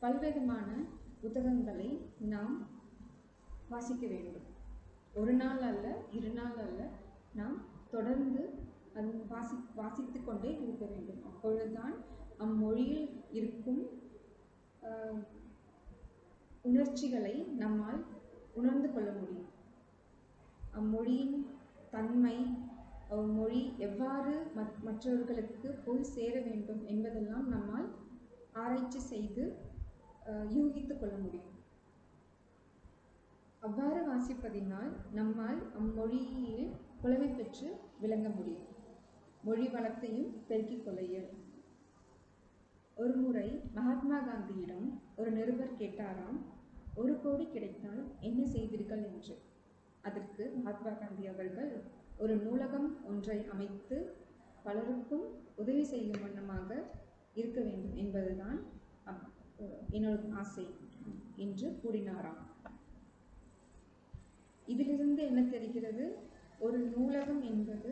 பல்விதமான புத்தகங்களை நாம் வாசிக்க வேண்டும். ஒரு நாள் அல்ல, 2 நாள் அல்ல, நாம் தொடர்ந்து வாசித்து கொண்டே இருக்க வேண்டும். அப்பொழுதுதான் அம்மொழியில் இருக்கும் உணர்ச்சிகளை நம்மால் உணர்ந்து கொள்ள முடியும். அம்மொழியின் தன்மை, அம்மொழி எவ்வாறு மற்றவர்களுக்கு போய் சேர வேண்டும் என்பதெல்லாம் நம்மால் ஆராய்ச்சி செய்து யூகித்து கொள்ள முடியும். அவ்வாறு வாசிப்பதினால் நம்மால் அம்மொழியில் புலமை பெற்று விளங்க முடியும். மொழி வளத்தையும் பெருக்கிக் கொள்ள இயலும். ஒரு முறை மகாத்மா காந்தியிடம் ஒரு நிருபர் கேட்டாராம், 1 கோடி கிடைத்தால் என்ன செய்வீர்கள் என்று. அதற்கு மகாத்மா காந்தி அவர்கள், ஒரு நூலகம் ஒன்றை அமைத்து பலருக்கும் உதவி செய்யும் வண்ணமாக இருக்க வேண்டும் என்பதுதான் என்னோட ஆசை என்று கூறினாராம். இதிலிருந்து என்ன தெரிகிறது? ஒரு நூலகம் என்பது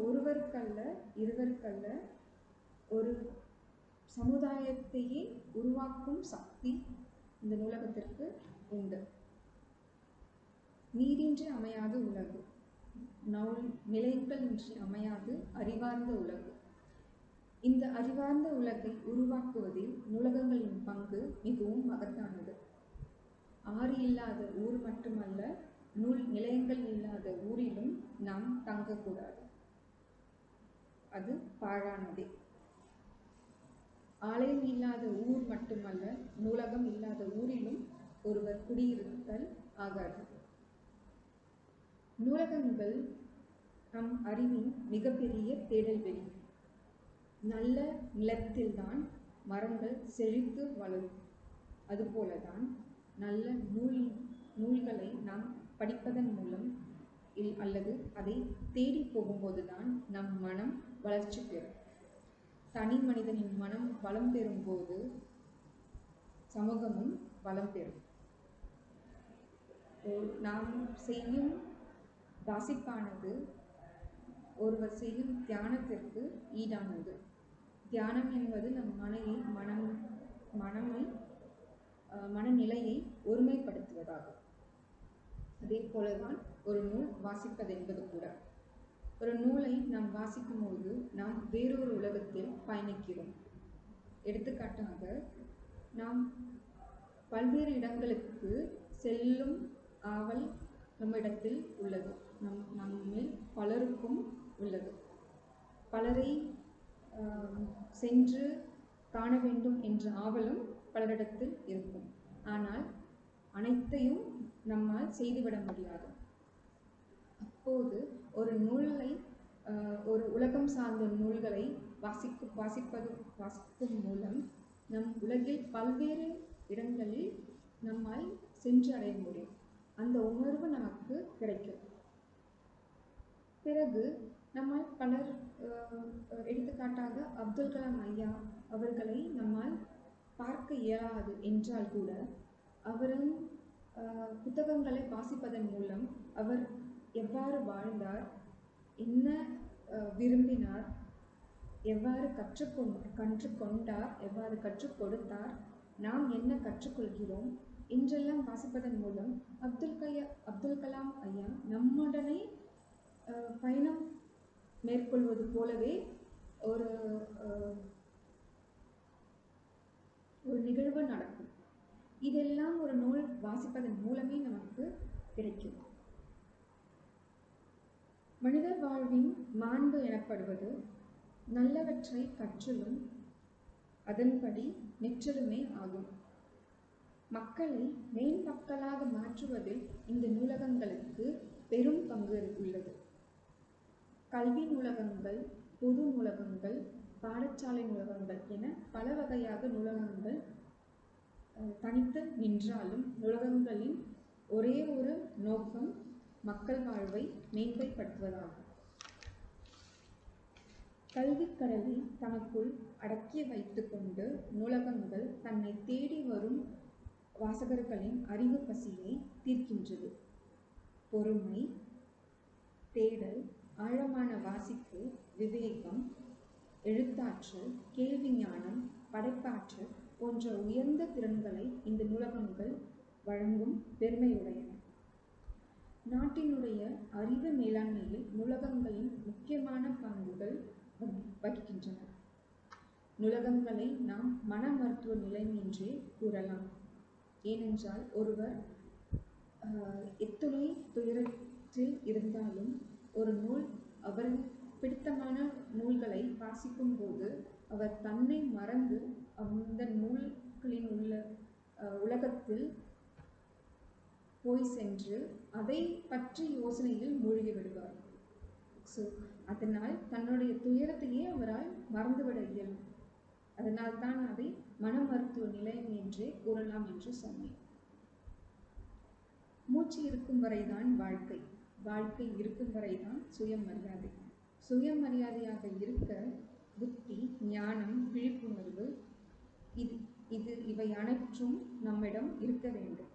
ஒருவருக்கல்ல, இருவருக்கல்ல, ஒரு சமுதாயத்தையே உருவாக்கும் சக்தி இந்த நூலகத்திற்கு உண்டு. நீரின்றி அமையாது உலகு, நிலையங்களின்றி அமையாது அறிவார்ந்த உலகு. இந்த அறிவார்ந்த உலகை உருவாக்குவதில் நூலகங்களின் பங்கு மிகவும் மகத்தானது. ஆறு இல்லாத ஊர் மட்டுமல்ல, நூல் நிலையங்கள் இல்லாத ஊரிலும் நாம் தங்கக்கூடாது. அது பாழானதே. ஆலயம் இல்லாத ஊர் மட்டுமல்ல, நூலகம் இல்லாத ஊரிலும் ஒருவர் குடியிருத்தல் ஆகாது. நூலகங்கள் நம் அறிவின் மிகப்பெரிய தேடல் வெளி. நல்ல நிலத்தில்தான் மரங்கள் செழித்து வளரும். அதுபோலதான் நல்ல நூல்களை நாம் படிப்பதன் மூலம் அல்லது அதை தேடி போகும்போதுதான் நம் மனம் வளர்ச்சி பெறும். தனி மனிதனின் மனம் வளம் பெறும்போது சமூகமும் வளம் பெறும். நாம் செய்யும் வாசிப்பானது ஒருவர் செய்யும் தியானத்திற்கு ஈடானது. தியானம் என்பது நம் மனநிலையை ஒருமைப்படுத்துவதாகும். அதே போலதான் ஒரு நூல் வாசிப்பதென்பது கூட. ஒரு நூலை நாம் வாசிக்கும் போது நாம் வேறொரு உலகத்தில் பயணிக்கிறோம். எடுத்துக்காட்டாக, நாம் பல்வேறு இடங்களுக்கு செல்லும் ஆவல் நம்மிடத்தில் உள்ளது. நம்மில் பலருக்கும் உள்ளது. பலரை சென்று காண வேண்டும் என்ற ஆவலும் பலரிடத்தில் இருக்கும். ஆனால் அனைத்தையும் நம்மால் செய்துவிட முடியாது. அப்போது ஒரு நூலை ஒரு உலகம் சார்ந்த நூல்களை வாசிக்கும் மூலம் நம் உலகில் பல்வேறு இடங்களில் நம்மால் சென்று அடைய முடியும். அந்த உணர்வு நமக்கு கிடைக்கும். பிறகு நம்மால் பலர், எடுத்துக்காட்டாக அப்துல் கலாம் ஐயா அவர்களை நம்மால் பார்க்க இயலாது என்றால் கூட அவரின் புத்தகங்களை வாசிப்பதன் மூலம் அவர் எவ்வாறு வாழ்ந்தார், என்ன விரும்பினார், எவ்வாறு கற்றுக்கொண்டார், எவ்வாறு கற்றுக் கொடுத்தார், நாம் என்ன கற்றுக்கொள்கிறோம் என்றெல்லாம் வாசிப்பதன் மூலம் அப்துல் கலாம் ஐயா நம்முடனே பயணம் மேற்கொள்வது போலவே ஒரு நிகழ்வு நடக்கும். இதெல்லாம் ஒரு நூல் வாசிப்பதன் மூலமே நமக்கு கிடைக்கும். மனிதர் வாழ்வின் மாண்பு எனப்படுவது நல்லவற்றை கற்றலும் அதன்படி நிற்றலுமே ஆகும். மக்களை மேம்பக்களாக மாற்றுவதில் இந்த நூலகங்களுக்கு பெரும் பங்கு உள்ளது. கல்வி நூலகங்கள், பொது நூலகங்கள், பாடசாலை நூலகங்கள் என பல வகையாக நூலகங்கள் தனித்து நின்றாலும் நூலகங்களின் ஒரே ஒரு நோக்கம் மக்கள் வாழ்வை மேன்மைப்படுத்துவதாகும். கல்விக்கடலை தனக்குள் அடக்கி வைத்துக் கொண்டு நூலகங்கள் தன்னை தேடி வரும் வாசகர்களின் அறிவு பசியை தீர்க்கின்றது. பொறுமை, தேடல், ஆழமான வாசிப்பு, விவேகம், எழுத்தாற்றல், கேள்வி ஞானம், படைப்பாற்றல் போன்ற உயர்ந்த திறன்களை இந்த நூலகங்கள் வழங்கும் பெருமையுடையன. நாட்டினுடைய அறிவு மேலாண்மையில் நூலகங்களின் முக்கியமான பங்குகள் வகிக்கின்றன. நூலகங்களை நாம் மன மருத்துவ நிலையம் என்றே கூறலாம். ஏனென்றால் ஒருவர் எத்துணை துயரத்தில் இருந்தாலும் ஒரு நூல் அவருக்கு பிடித்தமான நூல்களை வாசிக்கும் போது அவர் தன்னை மறந்து அந்த நூல்களின் உள்ள உலகத்தில் போய் சென்று அதை பற்றி யோசனையில் மூழ்கி விடுவார். அதனால் தன்னுடைய துயரத்தையே அவரால் மறந்துவிட இயலும். அதனால் தான் அதை மன மருத்துவ நிலையம் என்றே கூறலாம் என்று சொன்னேன். மூச்சு இருக்கும் வரைதான் வாழ்க்கை, வாழ்க்கை இருக்கும் வரைதான் சுயமரியாதை. சுயமரியாதையாக இருக்க புத்தி, ஞானம், விழிப்புணர்வு இவை அனைத்தும் நம்மிடம் இருக்க வேண்டும்.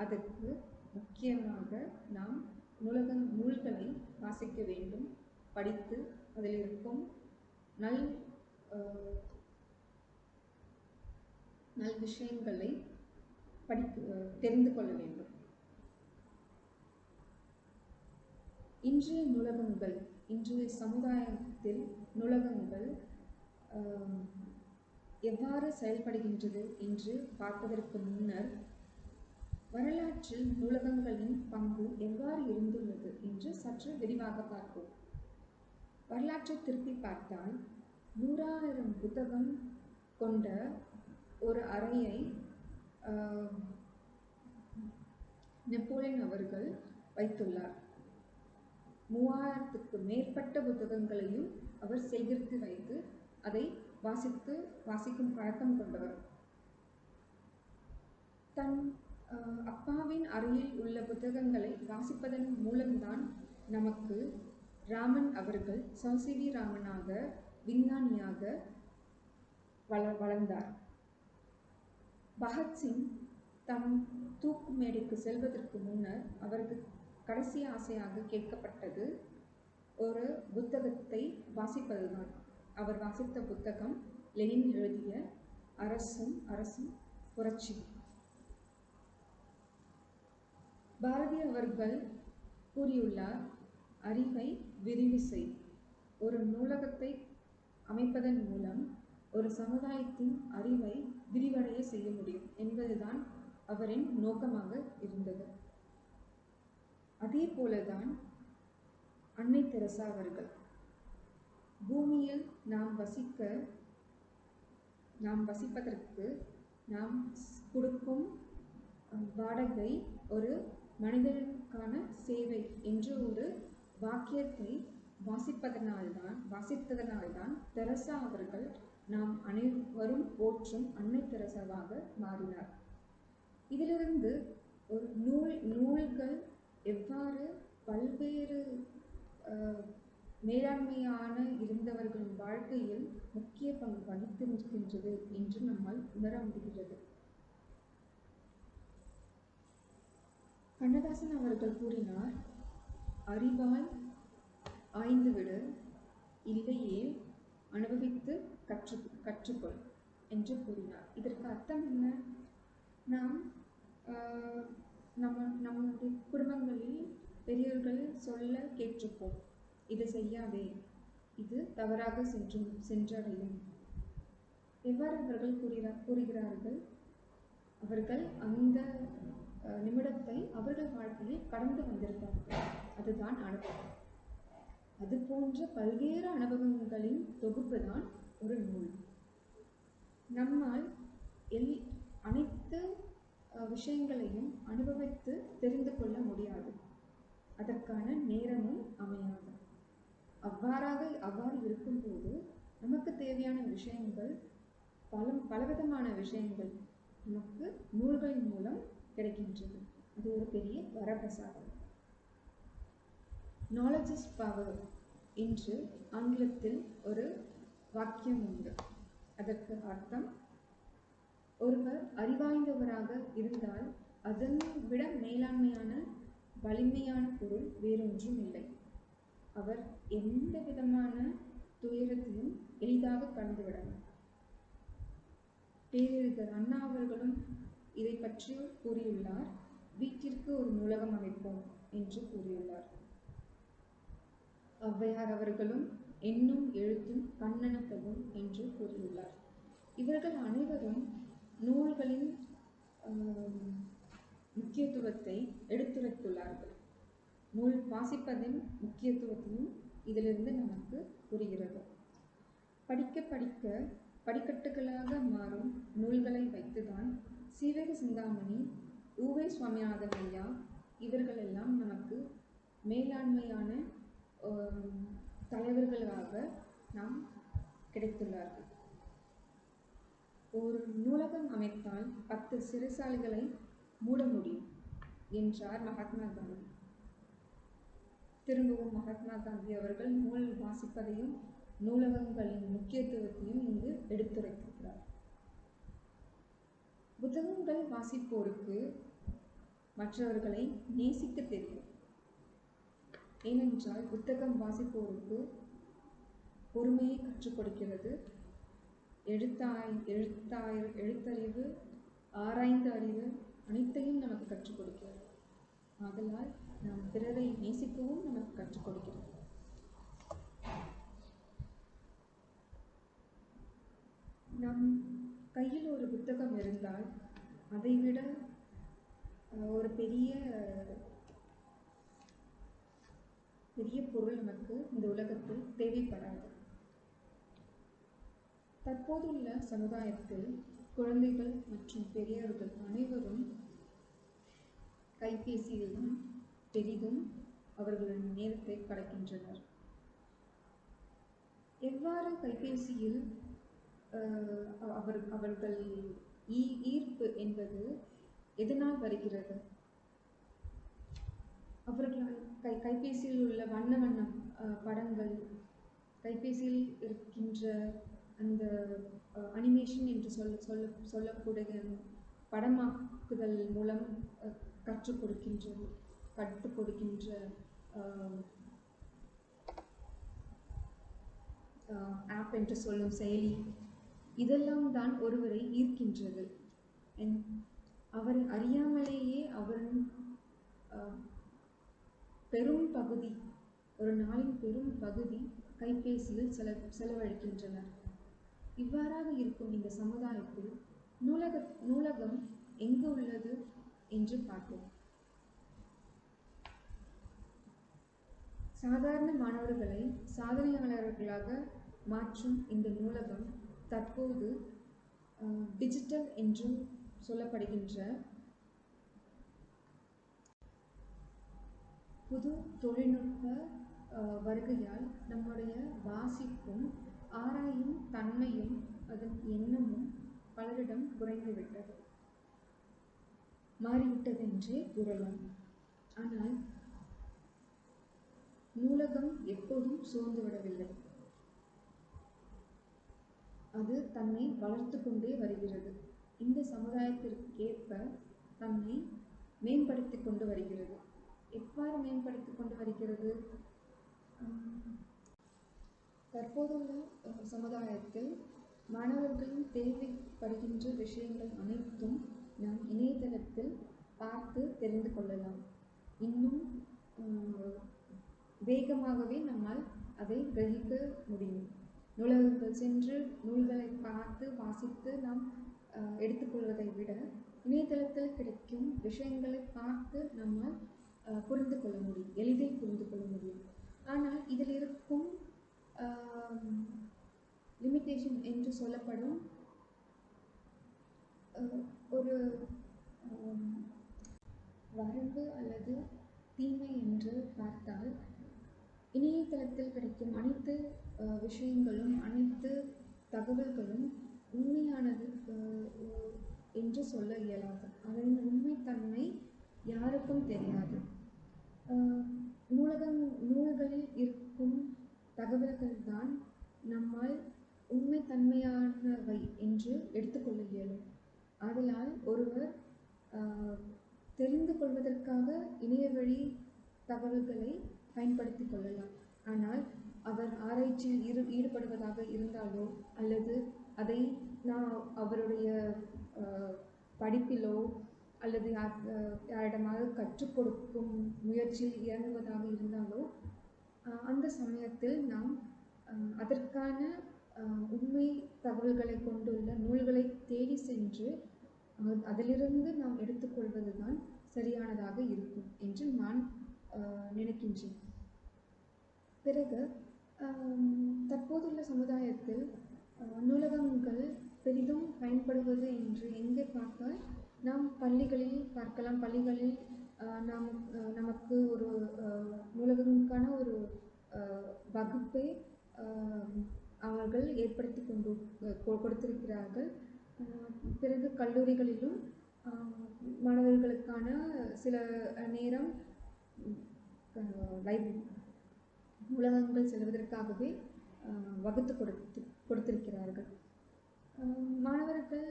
அதற்கு முக்கியமாக நாம் நூல்களை வாசிக்க வேண்டும். படித்து அதில் இருக்கும் நல் விஷயங்களை தெரிந்து கொள்ள வேண்டும். இன்றைய நூலகங்கள், இன்றைய சமுதாயத்தில் நூலகங்கள் எவ்வாறு செயல்படுகின்றது என்று பார்ப்பதற்கு முன்னர் வரலாற்றில் நூலகங்களின் பங்கு எவ்வாறு இருந்துள்ளது என்று சற்று விரிவாக பார்ப்போம். வரலாற்றை திருப்பி பார்த்தால் 100,000 புத்தகம் கொண்ட ஒரு அறையை நெப்போலியன் அவர்கள் வைத்துள்ளார். 3000க்கு மேற்பட்ட புத்தகங்களையும் அவர் சேகரித்து வைத்து அதை வாசிக்கும் பழக்கம் கொண்டவர். தன் அப்பாவின் அறையில் உள்ள புத்தகங்களை வாசிப்பதன் மூலம்தான் நமக்கு ராமன் அவர்கள் சர்.சி.வி. ராமனாக விஞ்ஞானியாக வளர்ந்தார். பகத்சிங் தன் தூக்கு மேடைக்கு செல்வதற்கு முன்னர் அவருக்கு கடைசி ஆசையாக கேட்கப்பட்டது ஒரு புத்தகத்தை வாசிப்பதுதான். அவர் வாசித்த புத்தகம் லெனின் எழுதிய அரசும் புரட்சி. பாரதி அவர்கள் கூறியுள்ளார், அறிவை விரிவு செய். ஒரு நூலகத்தை அமைப்பதன் மூலம் ஒரு சமுதாயத்தின் அறிவை விரிவடைய செய்ய முடியும் என்பதுதான் அவரின் நோக்கமாக இருந்தது. அதே போலதான் அன்னை தெரசா அவர்கள், பூமியில் நாம் வசிப்பதற்கு நாம் கொடுக்கும் வாடகை ஒரு மனிதனுக்கான சேவை என்ற ஒரு வாக்கியத்தை வாசித்ததனால்தான் தெரசா அவர்கள் நாம் அனைவரும் போற்றும் அன்னை தெரசாவாக மாறினார். இதிலிருந்து ஒரு நூல்கள் எவ்வாறு பல்வேறு மேலாண்மையான இருந்தவர்களின் வாழ்க்கையில் முக்கிய பங்கு வகித்திருக்கின்றது என்று நம்மால் உணர முடிகிறது. கண்ணதாசன் அவர்கள் கூறினார், அறிவால் ஆய்ந்துவிடு, இல்லையே அனுபவித்து கற்றுக்கொள் என்று கூறினார். இதற்கு அர்த்தம் என்ன? நாம் நம்முடைய குடும்பங்களில் பெரியவர்கள் சொல்ல கேட்டிருப்போம், இதை செய்யாதே, இது தவறாக சென்றடையும். எவ்வாறு அவர்கள் கூறுகிறார்கள்? அவர்கள் அந்த நிமிடத்தை அவர்கள் வாழ்க்கையில் கடந்து வந்திருப்பார்கள். அதுதான் அனுபவம். அது போன்ற பல்வேறு அனுபவங்களின் தொகுப்பு தான் ஒரு நூல். நம்மால் அனைத்து விஷயங்களையும் அனுபவித்து தெரிந்து கொள்ள முடியாது. அதற்கான நேரமும் அமையாது. அவ்வாறு இருக்கும்போது நமக்கு தேவையான விஷயங்கள் பலவிதமான விஷயங்கள் நமக்கு நூல்களின் மூலம் கிடைக்கின்றது. அது ஒரு பெரிய வரப்பிரசாதம். நாலேஜ் இஸ் பவர் என்று ஆங்கிலத்தில் ஒரு வாக்கியம் உண்டு. அதற்கு அர்த்தம், ஒருவர் அறிவாய்ந்தவராக இருந்தால் அதன் விட மேலாண்மையான வலிமையான பொருள் வேறொன்றும் இல்லை. அவர் எந்த விதமான துயரத்தையும் எளிதாக கடந்துவிடலாம். பேரறிஞர் அண்ணா அவர்களும் இதை பற்றி கூறியுள்ளார். வீட்டிற்கு ஒரு நூலகம் அமைப்போம் என்று கூறியுள்ளார். ஔவையார் அவர்களும் எண்ணும் எழுத்தும் கண்ணெனப்படும் என்று கூறியுள்ளார். இவர்கள் அனைவரும் நூல்களின் முக்கியத்துவத்தை எடுத்துரைத்துள்ளார்கள். நூல் வாசிப்பதின் முக்கியத்துவத்தையும் இதிலிருந்து நமக்கு புரிகிறது. படிக்க படிக்க படிக்கட்டுகளாக மாறும் நூல்களை வைத்துதான் சீவக சிந்தாமணி, உ.வே. சுவாமிநாதன் ஐயா இவர்களெல்லாம் நமக்கு மேலாண்மையான தலைவர்களாக நாம் கிடைத்துள்ளார்கள். ஒரு நூலகம் அமைத்தால் 10 சிறைசாலைகளை மூட முடியும் என்றார் மகாத்மா காந்தி. திரும்பவும் மகாத்மா காந்தி அவர்கள் நூல் வாசிப்பதையும் நூலகங்களின் முக்கியத்துவத்தையும் இங்கு எடுத்துரைக்கிறார். புத்தகங்கள் வாசிப்போருக்கு மற்றவர்களை நேசிக்க தெரியும். ஏனென்றால் புத்தகம் வாசிப்போருக்கு பொறுமையை கற்றுக் கொடுக்கிறது. எழுத்தறிவு, ஆராய்ந்த அறிவு அனைத்தையும் நமக்கு கற்றுக் கொடுக்கிறது. ஆதலால் நாம் பிறரை நேசிக்கவும் நமக்கு கற்றுக் கொடுக்கிறது. நம் கையில் ஒரு புத்தகம் இருந்தால் அதைவிட ஒரு பெரிய பொருள் நமக்கு இந்த உலகத்தில் தேவைப்படாது. தற்போதுள்ள சமுதாயத்தில் குழந்தைகள் மற்றும் பெரியவர்கள் அனைவரும் கைபேசியில்தான் பெரிதும் அவர்களின் நேரத்தை கடக்கின்றனர். எவ்வாறு கைபேசியில் அவர்கள் ஈர்ப்பு என்பது எதனால் வருகிறது? அவர்களால் கைபேசியில் உள்ள வண்ண வண்ண படங்கள், கைபேசியில் இருக்கின்ற அந்த அனிமேஷன் என்று சொல்லக்கூடிய படமாக்குதல் மூலம் கற்றுக் கொடுக்கின்ற ஆப் என்று சொல்லும் செயலி, இதெல்லாம் தான் ஒருவரை ஈர்க்கின்றது. அவர் அறியாமலேயே அவரின் பெரும் பகுதி, ஒரு நாளின் பெரும் பகுதி கைபேசியில் செலவழிக்கின்றனர். இவ்வாறாக இருக்கும் இந்த சமுதாயத்தில் நூலகம் எங்கு உள்ளது என்று பார்ப்போம். சாதாரண மாணவர்களை சாதனையாளர்களாக மாற்றும் இந்த நூலகம் தற்போது டிஜிட்டல் என்றும் சொல்லப்படுகின்ற புது தொழில்நுட்ப வருகையால் நம்முடைய வாசிப்பும் ஆராயும் தன்மையும் அதன் எண்ணமும் பலரிடம் குறைந்துவிட்டது, மாறிவிட்டது என்றே கூறலாம். ஆனால் நூலகம் எப்போதும் சோர்ந்து விடவில்லை. அது தன்னை வளர்த்து கொண்டே வருகிறது. இந்த சமுதாயத்திற்கேற்ப தன்னை மேம்படுத்திக் கொண்டு வருகிறது. எவ்வாறு மேம்படுத்திக் கொண்டு வருகிறது? தற்போதுள்ள சமுதாயத்தில் மாணவர்களின் தேவைப்படுகின்ற விஷயங்கள் அனைத்தும் நாம் இணையதளத்தில் பார்த்து தெரிந்து கொள்ளலாம். இன்னும் வேகமாகவே நம்மால் அதை கிரகிக்க முடியும். நூலகங்கள் சென்று நூல்களை பார்த்து வாசித்து நாம் எடுத்துக்கொள்வதை விட இணையதளத்தில் கிடைக்கும் விஷயங்களை பார்த்து நம்மால் புரிந்து கொள்ள முடியும், எளிதில் புரிந்து கொள்ள முடியும். ஆனால் இதில் இருக்கும் லிமிட்டேஷன் என்று சொல்லப்படும் ஒரு வரம்பு அல்லது தீமை என்று பார்த்தால், இணையதளத்தில் கிடைக்கும் அனைத்து விஷயங்களும் அனைத்து தகவல்களும் உண்மையானது என்று சொல்ல இயலாது. அதன் உண்மைத்தன்மை யாருக்கும் தெரியாது. நூல்களில் இருக்கும் தகவல்கள் தான் நம்மால் உண்மைத்தன்மையானவை என்று எடுத்துக்கொள்ள இயலும். ஆதலால் ஒருவர் தெரிந்து கொள்வதற்காக இணையவழி தகவல்களை பயன்படுத்திக் கொள்ளலாம். ஆனால் அவர் ஆராய்ச்சியில் ஈடுபடுவதாக இருந்தாலோ அல்லது அதை அவருடைய படிப்பிலோ அல்லது யாரிடமாக கற்றுக் கொடுக்கும் முயற்சியில் இறங்குவதாக இருந்தாலோ அந்த சமயத்தில் நாம் அதற்கான உண்மை தகவல்களை கொண்டுள்ள நூல்களை தேடி சென்று அதிலிருந்து நாம் எடுத்துக்கொள்வது தான் சரியானதாக இருக்கும் என்று நான் நினைக்கின்றேன். பிறகு தற்போதுள்ள சமுதாயத்தில் நூலகங்கள் பெரிதும் பயன்படுவது என்று எங்கே பார்த்தால் நாம் பள்ளிகளில் பார்க்கலாம். பள்ளிகளில் நமக்கு ஒரு நூலகங்களுக்கான ஒரு வகுப்பை அவர்கள் ஏற்படுத்தி கொடுத்திருக்கிறார்கள். பிறகு கல்லூரிகளிலும் மாணவர்களுக்கான சில நேரம் நூலகங்கள் செல்வதற்காகவே வகுத்து கொடுத்திருக்கிறார்கள். மாணவர்கள்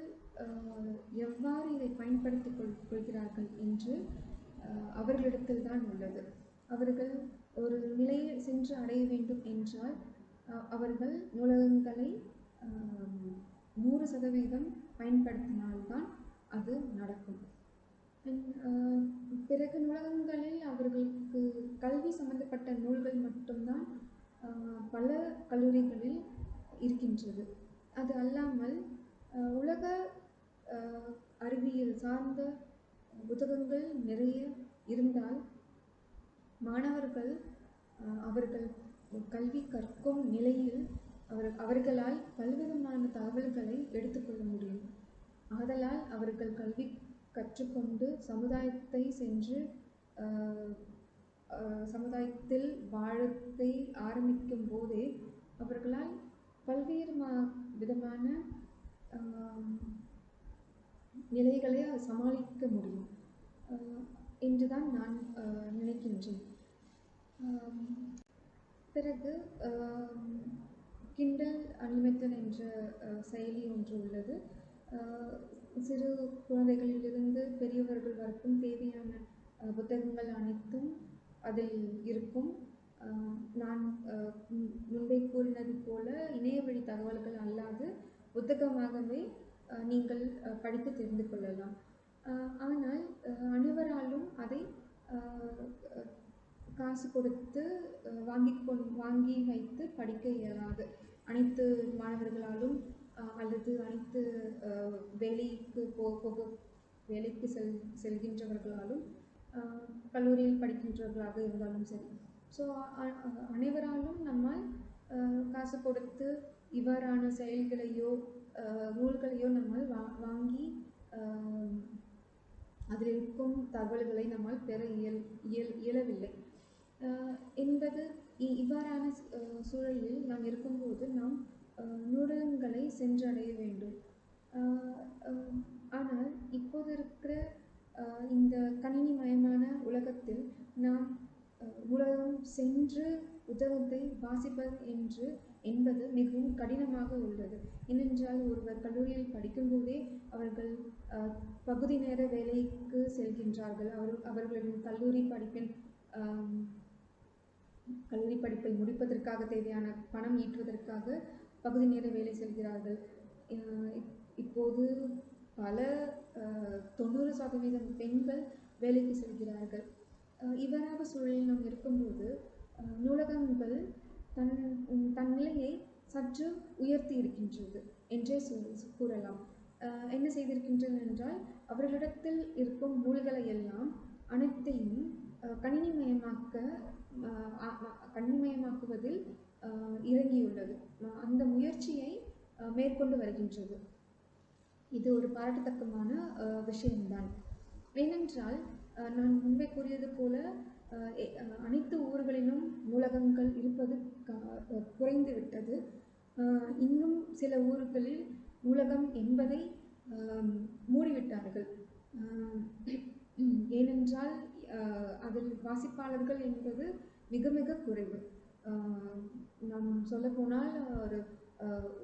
எவ்வாறு இதை பயன்படுத்திக் கொள்கிறார்கள் என்று அவர்களிடத்தில் தான் உள்ளது. அவர்கள் ஒரு நிலையை சென்று அடைய வேண்டும் என்றால் அவர்கள் நூலகங்களை 100% பயன்படுத்தினால்தான் அது நடக்கும். பிறகு நூலகங்களில் அவர்களுக்கு கல்வி சம்பந்தப்பட்ட நூல்கள் மட்டும்தான் பல கல்லூரிகளில் இருக்கின்றது. அது அல்லாமல் உலக அறிவியல் சார்ந்த புத்தகங்கள் நிறைய இருந்தால் மாணவர்கள் அவர்கள் கல்வி கற்கும் நிலையில் அவர்களால் பல்விதமான தகவல்களை எடுத்துக்கொள்ள முடியும். ஆதலால் அவர்கள் கல்வி கற்றுக்கொண்டு சமுதாயத்தை சென்று சமுதாயத்தில் வாழத்தை ஆரம்பிக்கும் போதே அவர்களால் பல்வேறு விதமான நிலைகளை சமாளிக்க முடியும் என்றுதான் நான் நினைக்கின்றேன். பிறகு கிண்டல் அன்லிமிட்டட் என்ற செயலி ஒன்று உள்ளது. சிறு குழந்தைகளிலிருந்து பெரியவர்கள் வரைக்கும் தேவையான புத்தகங்கள் அனைத்தும் அதில் இருக்கும். நான் முன்பே கூறினது போல இணையவழி தகவல்கள் அல்லாது புத்தகமாகவே நீங்கள் படித்து தெரிந்து கொள்ளலாம். ஆனால் அனைவராலும் அதை காசு கொடுத்து வாங்கி வைத்து படிக்க இயலாது. அனைத்து மாணவர்களாலும் அல்லது அனைத்து வேலைக்கு செல்கின்றவர்களாலும் கல்லூரியில் படிக்கின்றவர்களாக இருந்தாலும் சரி. ஸோ அனைவராலும் நம்மால் காசு கொடுத்து இவ்வாறான செயல்களையோ நூல்களையோ நம்மால் வாங்கி அதில் இருக்கும் தகவல்களை நம்மால் பெற இயலவில்லை என்பது இவ்வாறான சூழலில் நாம் இருக்கும்போது நாம் நூலகங்களை சென்றடைய வேண்டும். ஆனால் இப்போது இருக்கிற இந்த கணினிமயமான உலகத்தில் நாம் நூலகம் சென்று புத்தகத்தை வாசிப்பது என்பது மிகவும் கடினமாக உள்ளது. ஏனென்றால் ஒருவர் கல்லூரியில் படிக்கும்போதே அவர்கள் பகுதி நேர வேலைக்கு செல்கின்றார்கள். அவர்களின் கல்லூரி படிப்பை முடிப்பதற்காக தேவையான பணம் ஈட்டுவதற்காக பகுதி நேர வேலை செல்கிறார்கள். இப்போது பல 90% பெண்கள் வேலைக்கு செல்கிறார்கள். இவ்வாறான சூழலில் நாம் இருக்கும்போது நூலகங்கள் தன் நிலையை சற்று உயர்த்தி இருக்கின்றது என்றே கூறலாம். என்ன செய்திருக்கின்றன என்றால் அவர்களிடத்தில் இருக்கும் நூல்களை எல்லாம் அனைத்தையும் கணினிமயமாக்குவதில் இறங்கியுள்ளது. அந்த முயற்சியை மேற்கொண்டு வருகின்றது. இது ஒரு பாராட்டத்தக்கமான விஷயம்தான். ஏனென்றால் நான் முன்பே கூறியது போல அனைத்து ஊர்களிலும் நூலகங்கள் இருப்பது குறைந்து விட்டது. இன்னும் சில ஊர்களில் நூலகம் என்பதை மூடிவிட்டார்கள். ஏனென்றால் அதில் வாசிப்பாளர்கள் என்பது மிக மிக குறைவு. நாம் சொல்லப்போனால் ஒரு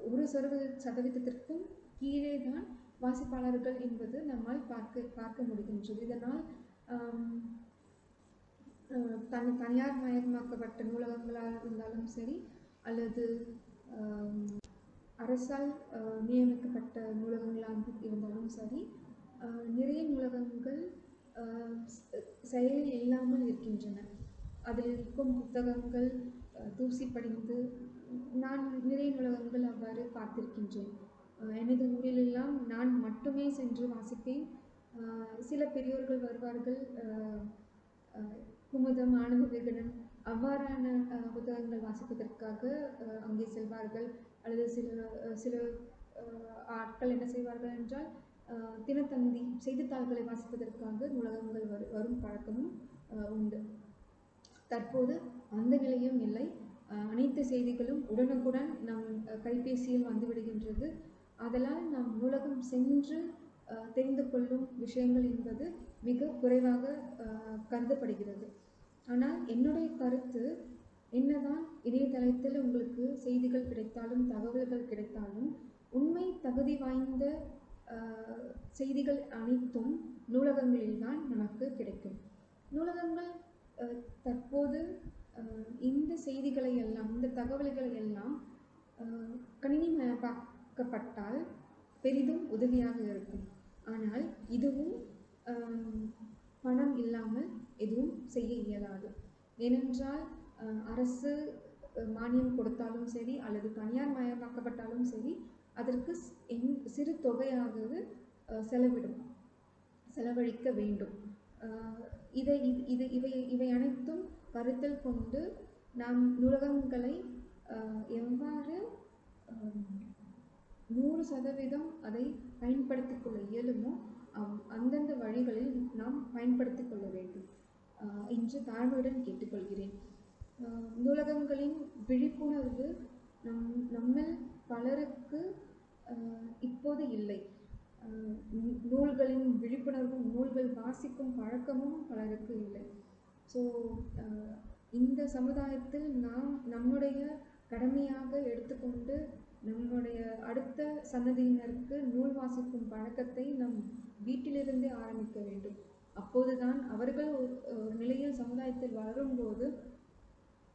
1% கீழே தான் வாசிப்பாளர்கள் என்பது நம்மால் பார்க்க முடிகின்றது. இதனால் தனியார் மயமாக்கப்பட்ட நூலகங்களாக இருந்தாலும் சரி அல்லது அரசால் நியமிக்கப்பட்ட நூலகங்களாக இருந்தாலும் சரி, நிறைய நூலகங்கள் செயலில் இல்லாமல் இருக்கின்றன. அதில் இருக்கும் புத்தகங்கள் தூசி படிந்து நான் நிறைய நூலகங்கள் அவ்வாறு பார்த்திருக்கின்றேன். எனது ஊரிலெல்லாம் நான் மட்டுமே சென்று வாசிப்பேன். சில பெரியோர்கள் வருவார்கள், குமுதம், ஆனந்த விகடன் அவ்வாறான புத்தகங்கள் வாசிப்பதற்காக அங்கே செல்வார்கள். அல்லது சில ஆட்கள் என்ன செய்வார்கள் என்றால் தினத்தந்தி செய்தித்தாள்களை வாசிப்பதற்காக நூலகங்கள் வரும் பழக்கமும் உண்டு. தற்போது அந்த நிலையும் இல்லை. அனைத்து செய்திகளும் உடனுக்குடன் நம் கைபேசியில் வந்துவிடுகின்றது. அதனால் நாம் நூலகம் சென்று தெரிந்து கொள்ளும் விஷயங்கள் என்பது மிக குறைவாக கருதப்படுகிறது. ஆனால் என்னுடைய கருத்து என்னதான் இணையதளத்தில் உங்களுக்கு செய்திகள் கிடைத்தாலும் தகவல்கள் கிடைத்தாலும் உண்மை தகுதி வாய்ந்த செய்திகள் அனைத்தும் நூலகங்களில்தான் நமக்கு கிடைக்கும். நூலகங்கள் தற்போது இந்த செய்திகளை எல்லாம், இந்த தகவல்களை எல்லாம் கணினிமயமாக்கப்பட்டால் பெரிதும் உதவியாக இருக்கும். ஆனால் இதுவும் பணம் இல்லாமல் எதுவும் செய்ய இயலாது. ஏனென்றால் அரசு மானியம் கொடுத்தாலும் சரி அல்லது தனியார் மயமாக்கப்பட்டாலும் சரி, அதற்கு சிறு தொகையாவது செலவழிக்க வேண்டும். இவை அனைத்தும் கருத்தில் கொண்டு நாம் நூலகங்களை எவ்வாறு 100% அதை பயன்படுத்திக் கொள்ள இயலுமோ அந்தந்த வழிகளில் நாம் பயன்படுத்திக் கொள்ள வேண்டும். என்று தாழ்மையுடன் கேட்டுக்கொள்கிறேன். நூலகங்களின் விழிப்புணர்வு நம்மில் பலருக்கு இப்போது இல்லை. நூல்களின் விழிப்புணர்வும் நூல்கள் வாசிக்கும் பழக்கமும் பலருக்கு இல்லை. ஸோ இந்த சமுதாயத்தில் நாம் நம்முடைய கடமையாக எடுத்துக்கொண்டு நம்முடைய அடுத்த சன்னதியினருக்கு நூல் வாசிக்கும் பழக்கத்தை நம் வீட்டிலிருந்தே ஆரம்பிக்க வேண்டும். அப்போதுதான் அவர்கள் ஒரு நிலையில் சமுதாயத்தில் வளரும்போது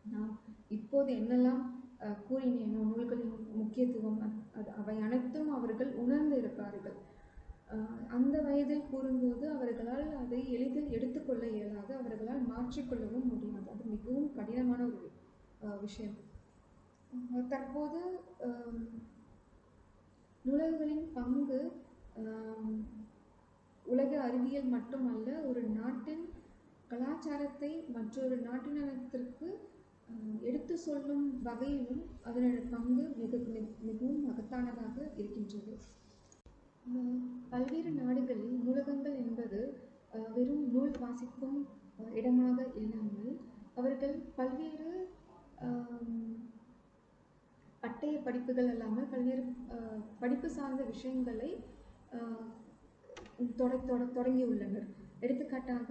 நான் இப்போது என்னெல்லாம் கூறினேனோ நூல்களின் முக்கியத்துவம் அவை அனைத்தும் அவர்கள் உணர்ந்து இருப்பார்கள். அந்த வயதில் கூறும்போது அவர்களால் அதை எளிதில் எடுத்துக்கொள்ள இயலாது, அவர்களால் மாற்றிக்கொள்ளவும் முடியாது. அது மிகவும் கடினமான ஒரு விஷயம். தற்போது நூலகங்களின் பங்கு உலக அறிவியல் மட்டுமல்ல, ஒரு நாட்டின் கலாச்சாரத்தை மற்றொரு நாட்டினத்திற்கு எடுத்து சொல்லும் வகையிலும் அதனோட பங்கு மிகவும் மகத்தானதாக இருக்கின்றது. பல்வேறு நாடுகளில் நூலகங்கள் என்பது வெறும் நூல் வாசிக்கும் இடமாக இல்லாமல் அவர்கள் பல்வேறு பட்டய படிப்புகள் இல்லாமல் பல்வேறு படிப்பு சார்ந்த விஷயங்களை தொடங்கியுள்ளனர். எடுத்துக்காட்டாக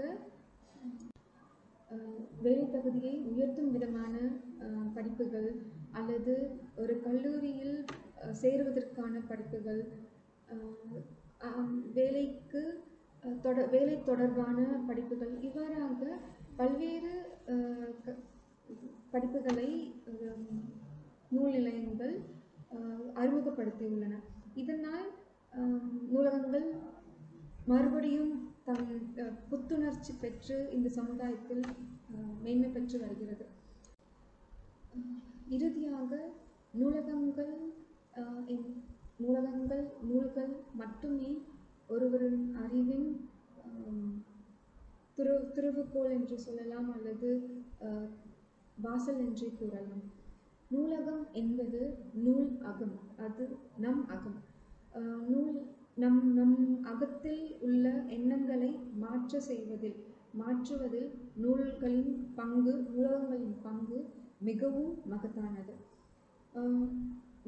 வேலை தகுதியை உயர்த்தும் விதமான படிப்புகள் அல்லது ஒரு கல்லூரியில் சேருவதற்கான படிப்புகள், வேலை தொடர்பான படிப்புகள், இவ்வாறாக பல்வேறு படிப்புகளை நூல் நிலையங்கள் அறிமுகப்படுத்தியுள்ளன. இதனால் நூலகங்கள் மறுபடியும் தம் புத்துணர்ச்சி பெற்று இந்த சமுதாயத்தில் மேன்மை பெற்று வருகிறது. இறுதியாக நூல்கள் நூல்கள் மட்டுமே ஒருவரின் அறிவின் திறவுகோல் என்று சொல்லலாம், அல்லது வாசல் என்றே கூறலாம். நூலகம் என்பது நூல் அகம், அது நம் அகம். நம் அகத்தில் உள்ள எண்ணங்களை மாற்றுவதில் நூலகங்களின் பங்கு மிகவும் மகத்தானது.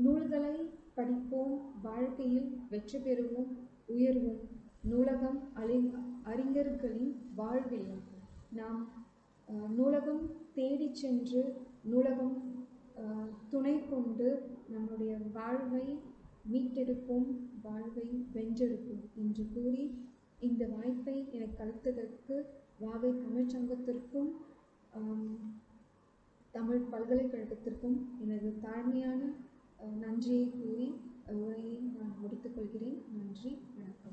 நூல்களை படிப்போம், வாழ்க்கையில் வெற்றி பெறுவோம், உயர்வோம். நூலகம் அறிஞர்களின் வாழ்வில்லம். நாம் நூலகம் தேடி சென்று நூலகம் துணை கொண்டு நம்முடைய வாழ்வை மீட்டெடுப்போம், வாழ்வை வென்றெடுப்போம் என்று கூறி இந்த வாய்ப்பை எனக்கு அளித்ததற்கு வாகை தமிழ்ச்சங்கத்திற்கும் தமிழ் பல்கலைக்கழகத்திற்கும் எனது தாழ்மையான நன்றியை கூறி உரையை நான் முடித்துக்கொள்கிறேன். நன்றி, வணக்கம்.